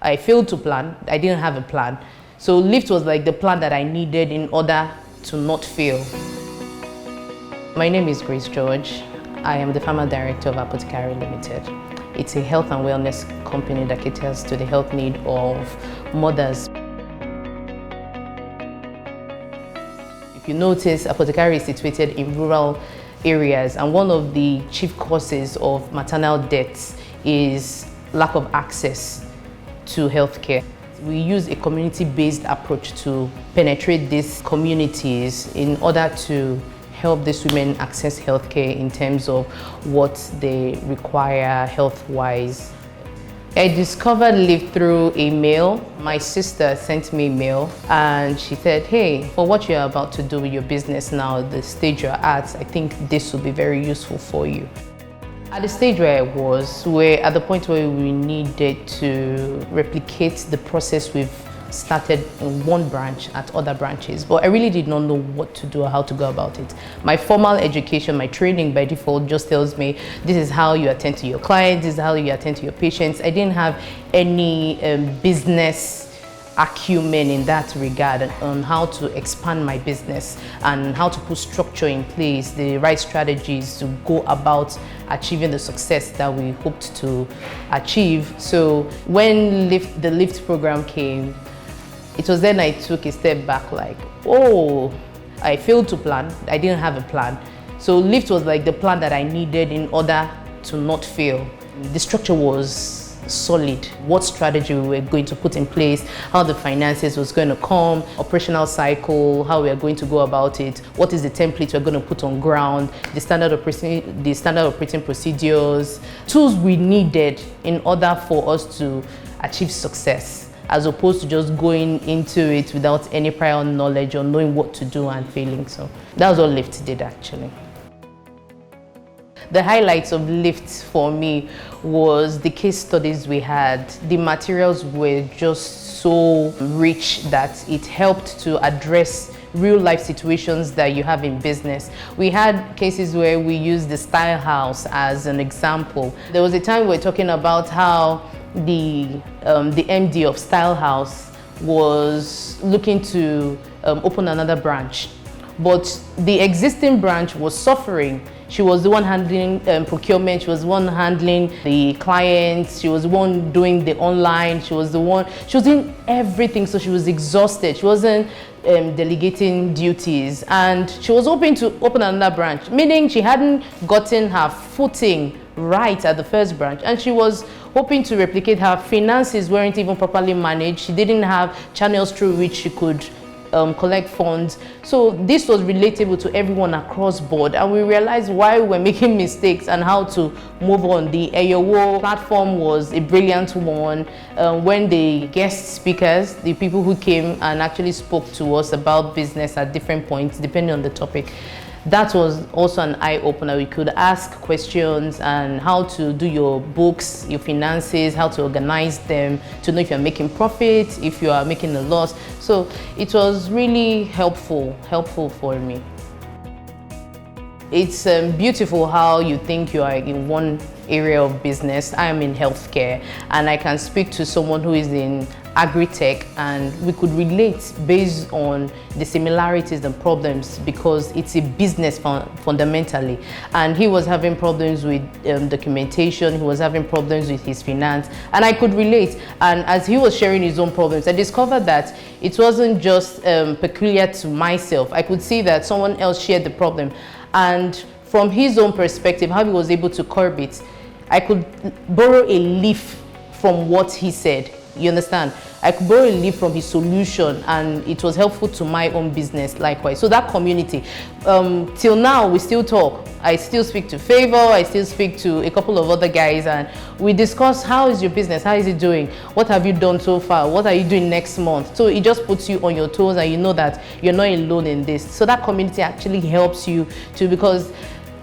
I failed to plan. I didn't have a plan. So Lift was like the plan that I needed in order to not fail. My name is Grace George. I am the Pharma Director of Apothecary Limited. It's a health and wellness company that caters to the health need of mothers. If you notice, Apothecary is situated in rural areas, and one of the chief causes of maternal deaths is lack of access to healthcare. We use a community-based approach to penetrate these communities in order to help these women access healthcare in terms of what they require health-wise. I discovered Lift through a mail. My sister sent me a mail and she said, hey, for what you're about to do with your business now, the stage you're at, I think this will be very useful for you. At the stage where I was, we're at the point where we needed to replicate the process we've started in one branch at other branches, but I really did not know what to do or how to go about it. My formal education, my training by default just tells me this is how you attend to your clients, this is how you attend to your patients. I didn't have any business acumen in that regard on how to expand my business and how to put structure in place, the right strategies to go about achieving the success that we hoped to achieve. So when the Lift program came, it was then I took a step back like, oh, I failed to plan. I didn't have a plan. So Lift was like the plan that I needed in order to not fail. The structure was solid. What strategy we were going to put in place, how the finances was going to come, operational cycle, how we are going to go about it, what is the template we're going to put on ground, the standard operating procedures, tools we needed in order for us to achieve success, as opposed to just going into it without any prior knowledge or knowing what to do and failing. So that was what Lift did actually. The highlights of Lift for me was the case studies we had. The materials were just so rich that it helped to address real life situations that you have in business. We had cases where we used the Style House as an example. There was a time we were talking about how the MD of Style House was looking to open another branch, but the existing branch was suffering. She was the one handling procurement, she was the one handling the clients, she was the one doing the online, she was doing everything, so she was exhausted. She wasn't delegating duties, and she was hoping to open another branch, meaning she hadn't gotten her footing right at the first branch, and she was hoping to replicate. Her finances weren't even properly managed. She didn't have channels through which she could collect funds. So this was relatable to everyone across board, and we realized why we were making mistakes and how to move on. The Eyowo platform was a brilliant one. When the guest speakers, the people who came and actually spoke to us about business at different points depending on the topic, that was also an eye-opener. We could ask questions and how to do your books, your finances, how to organize them, to know if you're making profit, if you are making a loss. So it was really helpful for me. It's beautiful how you think you are in one area of business. I am in healthcare, and I can speak to someone who is in agri-tech, and we could relate based on the similarities and problems, because it's a business fundamentally. And he was having problems with documentation, he was having problems with his finance, and I could relate. And as he was sharing his own problems, I discovered that it wasn't just peculiar to myself. I could see that someone else shared the problem, and from his own perspective, how he was able to curb it, I could borrow a leaf from what he said. You understand? I could borrow a leaf from his solution, and it was helpful to my own business likewise. So that community, till now we still talk. I still speak to Favor, I still speak to a couple of other guys, and we discuss, how is your business, how is it doing, what have you done so far, what are you doing next month. So it just puts you on your toes, and you know that you're not alone in this. So that community actually helps you too, because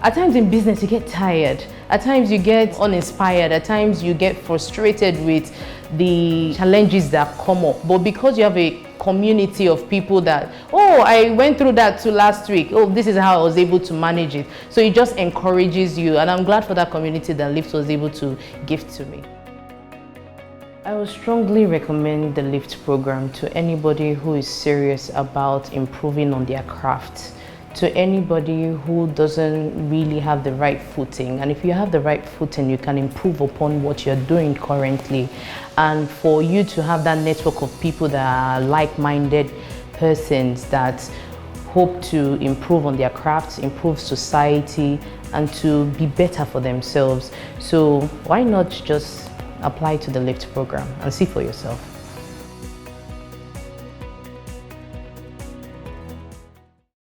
at times in business you get tired, at times you get uninspired, at times you get frustrated with the challenges that come up. But because you have a community of people that, oh, I went through that too last week, oh, this is how I was able to manage it. So it just encourages you, and I'm glad for that community that Lift was able to give to me. I would strongly recommend the LIFT program to anybody who is serious about improving on their craft, to anybody who doesn't really have the right footing. And if you have the right footing, you can improve upon what you're doing currently. And for you to have that network of people that are like-minded persons that hope to improve on their crafts, improve society, and to be better for themselves. So why not just apply to the LIFT program and see for yourself?